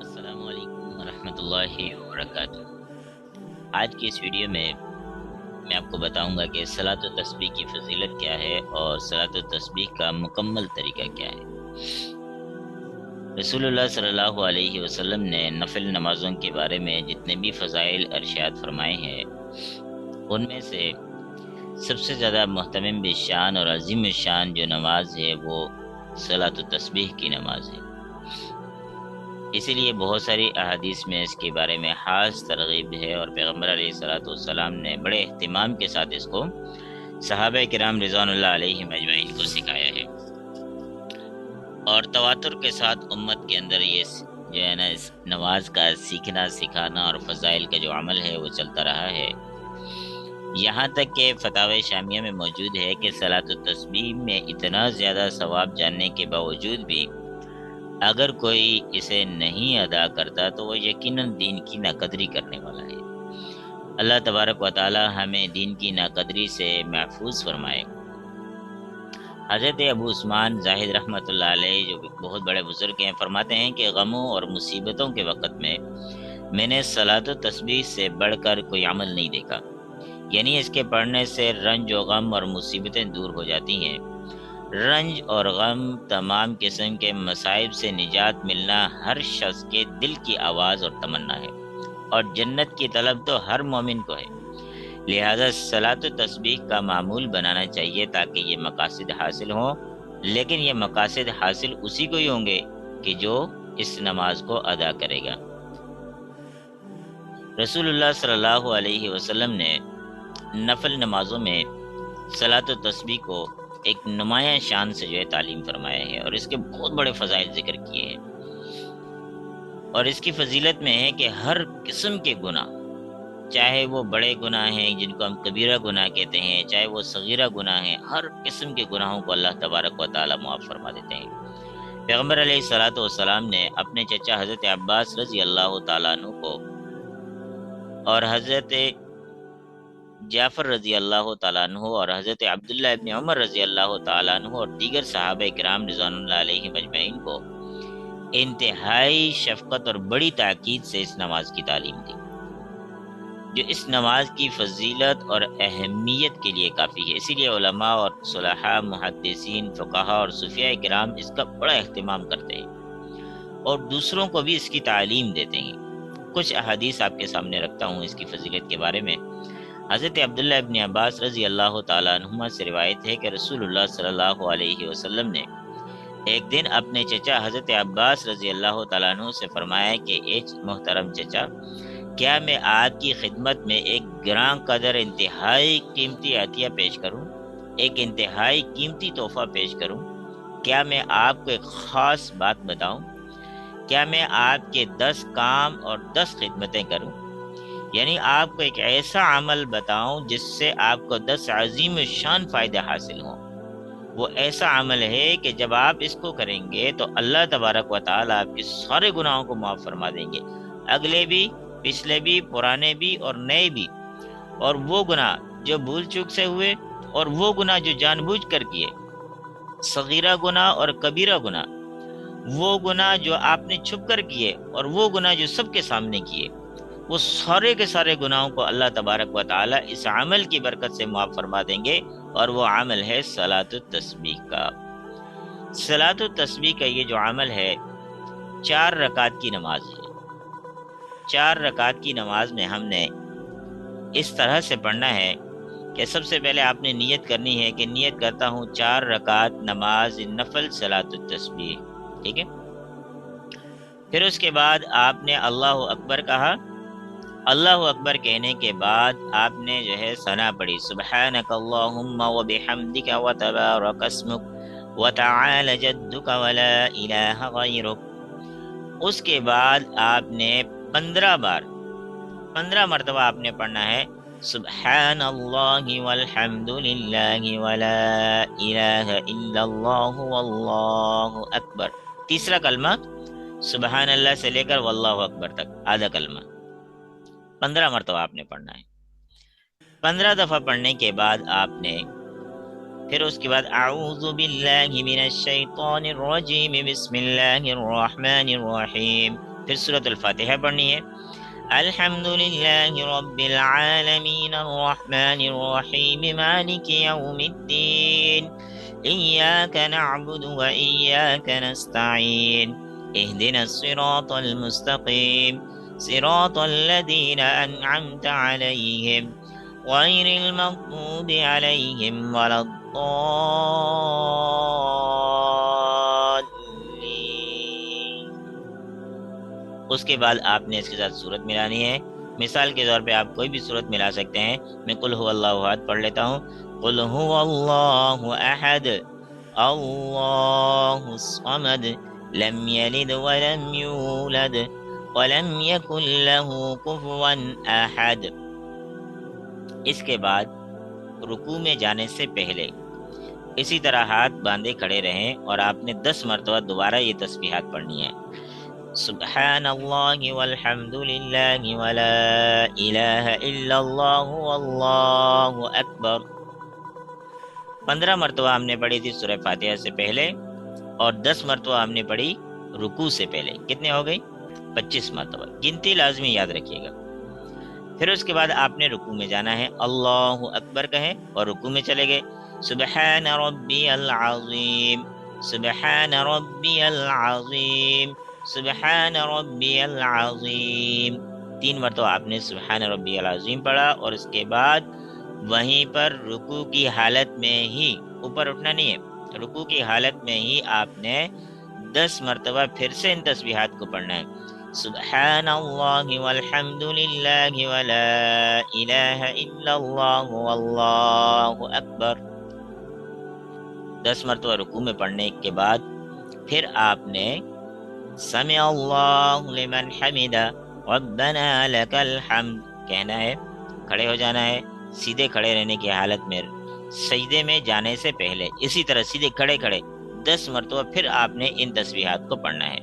السلام علیکم ورحمۃ اللہ وبرکاتہ۔ آج کی اس ویڈیو میں آپ کو بتاؤں گا کہ صلاۃ و تسبیح کی فضیلت کیا ہے اور صلاۃ و تسبیح کا مکمل طریقہ کیا ہے۔ رسول اللہ صلی اللہ علیہ وسلم نے نفل نمازوں کے بارے میں جتنے بھی فضائل ارشاد فرمائے ہیں، ان میں سے سب سے زیادہ محتمم بالشان اور عظیم الشان جو نماز ہے وہ صلاۃ و تسبیح کی نماز ہے۔ اسی لیے بہت ساری احادیث میں اس کے بارے میں خاص ترغیب ہے، اور پیغمبر علیہ الصلوۃ والسلام نے بڑے اہتمام کے ساتھ اس کو صحابہ کرام رضوان اللہ علیہم اجمعین کو سکھایا ہے، اور تواتر کے ساتھ امت کے اندر یہ جو ہے نا اس نماز کا سیکھنا سکھانا اور فضائل کا جو عمل ہے وہ چلتا رہا ہے، یہاں تک کہ فتاوی شامیہ میں موجود ہے کہ صلاۃ التسبیح میں اتنا زیادہ ثواب جاننے کے باوجود بھی اگر کوئی اسے نہیں ادا کرتا تو وہ یقیناً دین کی ناقدری کرنے والا ہے۔ اللہ تبارک و تعالی ہمیں دین کی ناقدری سے محفوظ فرمائے۔ حضرت ابو عثمان زاہد رحمۃ اللہ علیہ جو بہت بڑے بزرگ ہیں، فرماتے ہیں کہ غموں اور مصیبتوں کے وقت میں نے صلاۃ و تسبیح سے بڑھ کر کوئی عمل نہیں دیکھا، یعنی اس کے پڑھنے سے رنج و غم اور مصیبتیں دور ہو جاتی ہیں۔ رنج اور غم تمام قسم کے مصائب سے نجات ملنا ہر شخص کے دل کی آواز اور تمنا ہے، اور جنت کی طلب تو ہر مومن کو ہے۔ لہذا صلاۃ و تسبیح کا معمول بنانا چاہیے تاکہ یہ مقاصد حاصل ہوں، لیکن یہ مقاصد حاصل اسی کو ہی ہوں گے کہ جو اس نماز کو ادا کرے گا۔ رسول اللہ صلی اللہ علیہ وسلم نے نفل نمازوں میں صلاۃ و تسبیح کو ایک نمایاں شان سے جو ہے تعلیم فرمایا ہے، اور اس کے بہت بڑے فضائل ذکر کیے ہیں، اور اس کی فضیلت میں ہے کہ ہر قسم کے گناہ، چاہے وہ بڑے گناہ ہیں جن کو ہم کبیرہ گناہ کہتے ہیں، چاہے وہ صغیرہ گناہ ہیں، ہر قسم کے گناہوں کو اللہ تبارک و تعالی معاف فرما دیتے ہیں۔ پیغمبر علیہ الصلوۃ والسلام نے اپنے چچا حضرت عباس رضی اللہ تعالیٰ عنہ کو اور حضرت جعفر رضی اللہ تعالیٰ عنہ اور حضرت عبداللہ ابن عمر رضی اللہ تعالیٰ عنہ اور دیگر صحابہ کرام رضوان اللہ علیہم اجمعین کو انتہائی شفقت اور بڑی تاکید سے اس نماز کی تعلیم دی، جو اس نماز کی فضیلت اور اہمیت کے لیے کافی ہے۔ اسی لیے علماء اور صلحاء، محدثین، فقہاء اور صوفیاء کرام اس کا بڑا اہتمام کرتے ہیں اور دوسروں کو بھی اس کی تعلیم دیتے ہیں۔ کچھ احادیث آپ کے سامنے رکھتا ہوں اس کی فضیلت کے بارے میں۔ حضرت عبداللہ ابن عباس رضی اللہ تعالیٰ عنہما سے روایت ہے کہ رسول اللہ صلی اللہ علیہ وسلم نے ایک دن اپنے چچا حضرت عباس رضی اللہ تعالیٰ عنہ سے فرمایا کہ اے محترم چچا، کیا میں آپ کی خدمت میں ایک گراں قدر انتہائی قیمتی عطیہ پیش کروں، ایک انتہائی قیمتی تحفہ پیش کروں؟ کیا میں آپ کو ایک خاص بات بتاؤں؟ کیا میں آپ کے 10 کام اور 10 خدمتیں کروں؟ یعنی آپ کو ایک ایسا عمل بتاؤں جس سے آپ کو 10 عظیم شان فائدے حاصل ہوں۔ وہ ایسا عمل ہے کہ جب آپ اس کو کریں گے تو اللہ تبارک و تعالیٰ آپ کے سارے گناہوں کو معاف فرما دیں گے، اگلے بھی، پچھلے بھی، پرانے بھی اور نئے بھی، اور وہ گناہ جو بھول چوک سے ہوئے اور وہ گناہ جو جان بوجھ کر کیے، صغیرہ گناہ اور کبیرہ گناہ، وہ گناہ جو آپ نے چھپ کر کیے اور وہ گناہ جو سب کے سامنے کیے، وہ سارے کے سارے گناہوں کو اللہ تبارک و تعالیٰ اس عمل کی برکت سے معاف فرما دیں گے، اور وہ عمل ہے صلاۃ التسبیح کا۔ صلاۃ التسبیح کا یہ جو عمل ہے 4 رکعت کی نماز ہے۔ 4 رکعت کی نماز میں ہم نے اس طرح سے پڑھنا ہے کہ سب سے پہلے آپ نے نیت کرنی ہے کہ نیت کرتا ہوں 4 رکعت نماز نفل صلاۃ التسبیح، ٹھیک ہے؟ پھر اس کے بعد آپ نے اللہ اکبر کہا۔ اللہ اکبر کہنے کے بعد آپ نے جو ہے ثنا پڑھی، سبحانک اللہم و بحمدک و تبارک اسمک و تعالی جدک ولا الہ غیرک۔ اس کے بعد آپ نے 15 مرتبہ آپ نے پڑھنا ہے، سبحان اللہ والحمد للہ ولا الہ الا اللہ واللہ اکبر۔ تیسرا کلمہ سبحان اللہ سے لے کر واللہ اکبر تک آدھا کلمہ 15 مرتبہ آپ نے پڑھنا ہے۔ 15 دفعہ پڑھنے کے بعد آپ نے پھر اس کے بعد اعوذ باللہ من الشیطان الرجیم بسم اللہ الرحمن الرحیم. پھر سورۃ الفاتحہ پڑھنی ہے. الحمد للہ رب العالمین الرحمن الرحیم مالک یوم الدین ایاک نعبد و ایاک نستعین اہدنا الصراط المستقیم صراط الذین انعمت علیہم غیر المغضوب علیہم ولا الضالین. اس کے بعد آپ نے اس کے ساتھ سورت ملانی ہے. مثال کے طور پہ آپ کوئی بھی سورت ملا سکتے ہیں. میں قل هو اللہ احد پڑھ لیتا ہوں. قل هو اللہ احد اللہ الصمد لم یلد ولم یولد ولم یکن له کفوا احد. اس کے بعد رکوع میں جانے سے پہلے اسی طرح ہاتھ باندھے کھڑے رہیں اور آپ نے 10 مرتبہ دوبارہ یہ تسبیحات پڑھنی ہے. سبحان اللہ والحمد للہ ولا الہ الا اللہ واللہ اکبر. 15 مرتبہ ہم نے پڑھی تھی سورہ فاتحہ سے پہلے اور 10 مرتبہ ہم نے پڑھی رکوع سے پہلے. کتنے ہو گئی؟ 25 مرتبہ. گنتی لازمی یاد رکھیے گا. پھر اس کے بعد آپ نے رکوع میں جانا ہے. اللہ اکبر کہیں اور رکوع میں چلے گئے. سبحان ربی العظیم سبحان ربی العظیم سبحان ربی العظیم. 3 مرتبہ آپ نے سبحان ربی العظیم پڑھا اور اس کے بعد وہیں پر رکوع کی حالت میں ہی، اوپر اٹھنا نہیں ہے، رکوع کی حالت میں ہی آپ نے 10 مرتبہ پھر سے ان تسبیحات کو پڑھنا ہے. سبحان اللہ والحمد للہ ولا الہ الا اللہ واللہ اکبر. 10 مرتبہ رکوع میں پڑھنے کے بعد پھر آپ نے سمع اللہ لمن حمدہ ربنا لک الحمد کہنا ہے. کھڑے ہو جانا ہے سیدھے کھڑے رہنے کی حالت میں سجدے میں جانے سے پہلے. اسی طرح سیدھے کھڑے 10 مرتبہ پھر آپ نے ان تسبیحات کو پڑھنا ہے.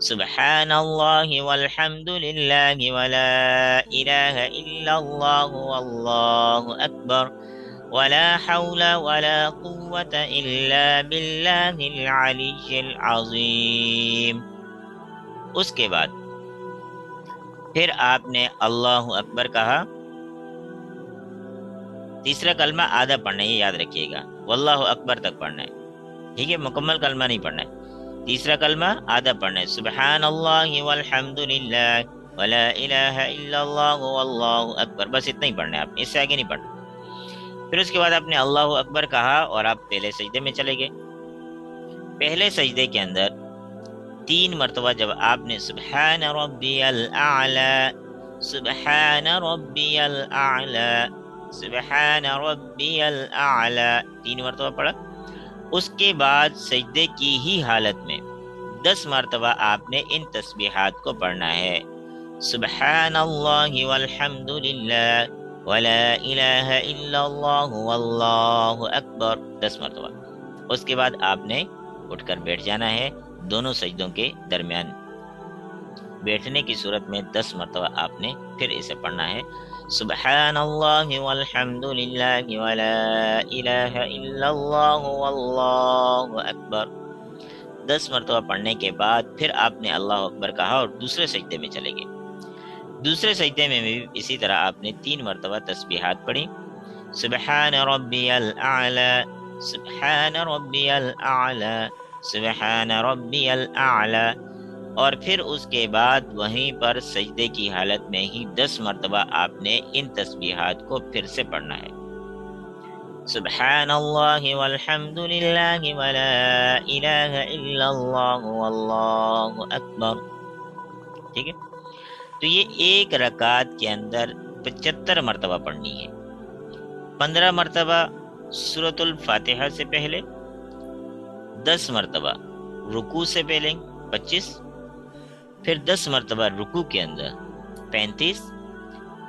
سبحان اللہ والحمد للہ ولا الہ الا اللہ واللہ اکبر ولا حول ولا قوة الا باللہ العلی العظیم. اس کے بعد پھر آپ نے اللہ اکبر کہا. تیسرا کلمہ آدھا پڑھنا ہے، یہ یاد رکھیے گا. واللہ اکبر تک پڑھنا ہے، ٹھیک ہے؟ مکمل کلمہ نہیں پڑھنا ہے. تیسرا کلمہ آدھا پڑھنا ہے. سبحان اللہ والحمد للہ ولا الہ الا اللہ واللہ اکبر. بس اتنا ہی پڑھنا ہے، آپ اس سے آگے نہیں پڑھنا. پھر اس کے بعد آپ نے اللہ اکبر کہا اور آپ پہلے سجدے میں چلے گئے. پہلے سجدے کے اندر 3 مرتبہ جب آپ نے سبحان ربی الاعلی سبحان ربی الاعلی سبحان ربی الاعلی 3 مرتبہ پڑھا. اس کے بعد سجدے کی ہی حالت میں 10 مرتبہ آپ نے ان تسبیحات کو پڑھنا ہے. سبحان اللہ والحمد للہ ولا الہ الا اللہ واللہ اکبر 10 مرتبہ. اس کے بعد آپ نے اٹھ کر بیٹھ جانا ہے دونوں سجدوں کے درمیان. بیٹھنے کی صورت میں 10 مرتبہ آپ نے پھر اسے پڑھنا ہے. سبحان اللہ والحمد للہ ولا الہ الا اللہ واللہ اکبر. 10 مرتبہ پڑھنے کے بعد پھر آپ نے اللہ اکبر کہا اور دوسرے سجدے میں چلے گئے. دوسرے سجدے میں بھی اسی طرح آپ نے 3 مرتبہ تسبیحات پڑھی. سبحان ربی الاعلی سبحان ربی الاعلی سبحان ربی الاعلی. اور پھر اس کے بعد وہیں پر سجدے کی حالت میں ہی 10 مرتبہ آپ نے ان تسبیحات کو پھر سے پڑھنا ہے. سبحان اللہ والحمد للہ ولا الہ الا اللہ واللہ اکبر. ٹھیک ہے؟ تو یہ ایک رکعت کے اندر 75 مرتبہ پڑھنی ہے. 15 مرتبہ سورۃ الفاتحہ سے پہلے، 10 مرتبہ رکوع سے پہلے 25، پھر 10 مرتبہ رکوع کے اندر 35،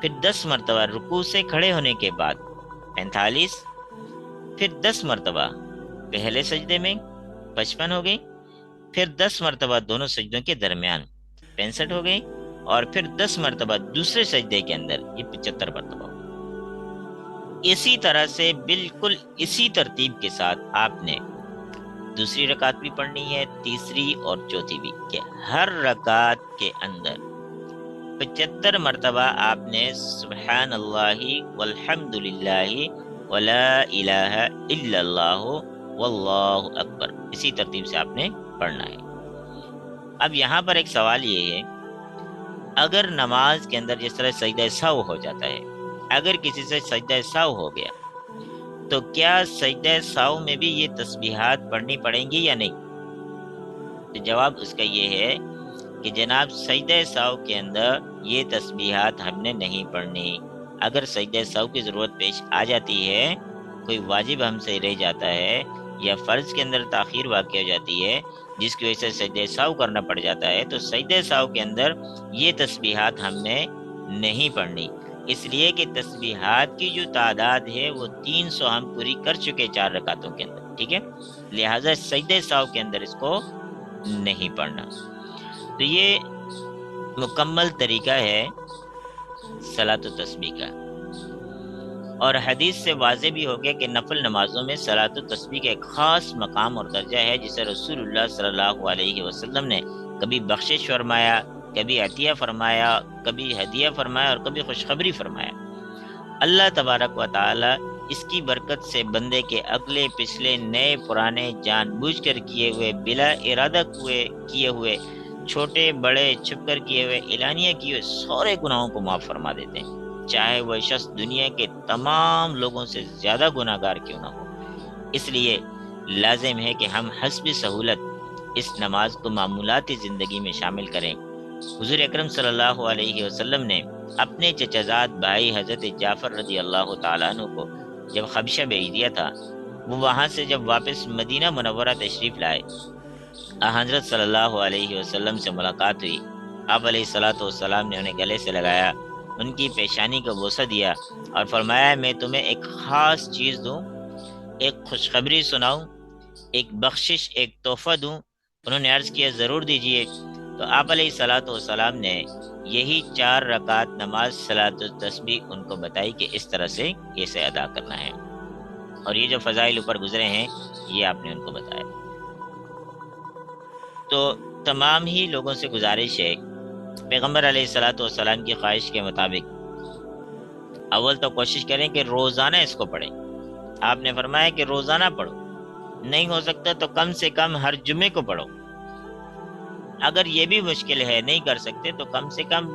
پھر 10 مرتبہ رکوع سے کھڑے ہونے کے بعد 45، پھر 10 مرتبہ پہلے سجدے میں 55 ہو گئی، پھر 10 مرتبہ دونوں سجدوں کے درمیان 65 ہو گئی، اور پھر 10 مرتبہ دوسرے سجدے کے اندر یہ 75 مرتبہ. اسی طرح سے بالکل اسی ترتیب کے ساتھ آپ نے دوسری رکعت بھی پڑھنی ہے، تیسری اور چوتھی بھی، کہ ہر رکعت کے اندر 75 مرتبہ آپ نے سبحان اللہ والحمد للہ ولا الہ الا اللہ واللہ اکبر اسی ترتیب سے آپ نے پڑھنا ہے۔ اب یہاں پر ایک سوال یہ ہے، اگر نماز کے اندر جس طرح سجدہ سہو ہو جاتا ہے، اگر کسی سے سجدہ سہو ہو گیا تو کیا سجدہ سہو میں بھی یہ تسبیحات پڑھنی پڑیں گی یا نہیں؟ تو جواب اس کا یہ ہے کہ جناب سجدہ سہو کے اندر یہ تسبیحات ہم نے نہیں پڑھنی۔ اگر سجدہ سہو کی ضرورت پیش آ جاتی ہے، کوئی واجب ہم سے رہ جاتا ہے یا فرض کے اندر تاخیر واقع ہو جاتی ہے جس کی وجہ سے سجدہ سہو کرنا پڑ جاتا ہے، تو سجدہ سہو کے اندر یہ تسبیحات ہم نے نہیں پڑھنی، اس لیے کہ تسبیحات کی جو تعداد ہے وہ 300 ہم پوری کر چکے 4 رکعتوں کے اندر، ٹھیک ہے، لہٰذا سجدہ سہو کے اندر اس کو نہیں پڑھنا۔ تو یہ مکمل طریقہ ہے صلاۃ و تسبیح کا، اور حدیث سے واضح بھی ہو گیا کہ نفل نمازوں میں صلاۃ و تسبیح کا ایک خاص مقام اور درجہ ہے، جسے رسول اللہ صلی اللہ علیہ وسلم نے کبھی بخشش فرمایا، کبھی عطیہ فرمایا، کبھی ہدیہ فرمایا اور کبھی خوشخبری فرمایا۔ اللہ تبارک و تعالی اس کی برکت سے بندے کے اگلے پچھلے نئے پرانے جان بوجھ کر کیے ہوئے، بلا ارادہ کیے ہوئے، چھوٹے بڑے چھپ کر کیے ہوئے، اعلانیہ کیے ہوئے سارے گناہوں کو معاف فرما دیتے ہیں، چاہے وہ شخص دنیا کے تمام لوگوں سے زیادہ گناہ گار کیوں نہ ہو۔ اس لیے لازم ہے کہ ہم حسب سہولت اس نماز کو معمولاتی زندگی میں شامل کریں۔ حضور اکرم صلی اللہ علیہ وسلم نے اپنے چچازاد بھائی حضرت جعفر رضی اللہ تعالیٰ عنہ کو جب خبشہ بھیج دیا تھا، وہ وہاں سے جب واپس مدینہ منورہ تشریف لائے، حضرت صلی اللہ علیہ وسلم سے ملاقات ہوئی، آپ علیہ الصلوۃ والسلام نے انہیں گلے سے لگایا، ان کی پیشانی کو بوسہ دیا اور فرمایا میں تمہیں ایک خاص چیز دوں، ایک خوشخبری سناؤں، ایک بخشش، ایک تحفہ دوں؟ انہوں نے عرض کیا ضرور دیجئے۔ تو آپ علیہ الصلوۃ والسلام نے یہی 4 رکعت نماز صلاۃ التسبیح ان کو بتائی کہ اس طرح سے اسے ادا کرنا ہے، اور یہ جو فضائل اوپر گزرے ہیں یہ آپ نے ان کو بتایا۔ تو تمام ہی لوگوں سے گزارش ہے، پیغمبر علیہ الصلوۃ والسلام کی خواہش کے مطابق اول تو کوشش کریں کہ روزانہ اس کو پڑھیں۔ آپ نے فرمایا کہ روزانہ پڑھو، نہیں ہو سکتا تو کم سے کم ہر جمعے کو پڑھو، اگر یہ بھی مشکل ہے نہیں کر سکتے تو کم سے کم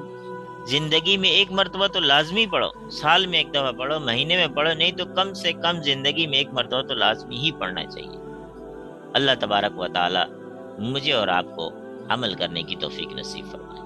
زندگی میں ایک مرتبہ تو لازمی پڑھو، سال میں ایک دفعہ پڑھو، مہینے میں پڑھو، نہیں تو کم سے کم زندگی میں ایک مرتبہ تو لازمی ہی پڑھنا چاہیے۔ اللہ تبارک و تعالی مجھے اور آپ کو عمل کرنے کی توفیق نصیب فرمائے۔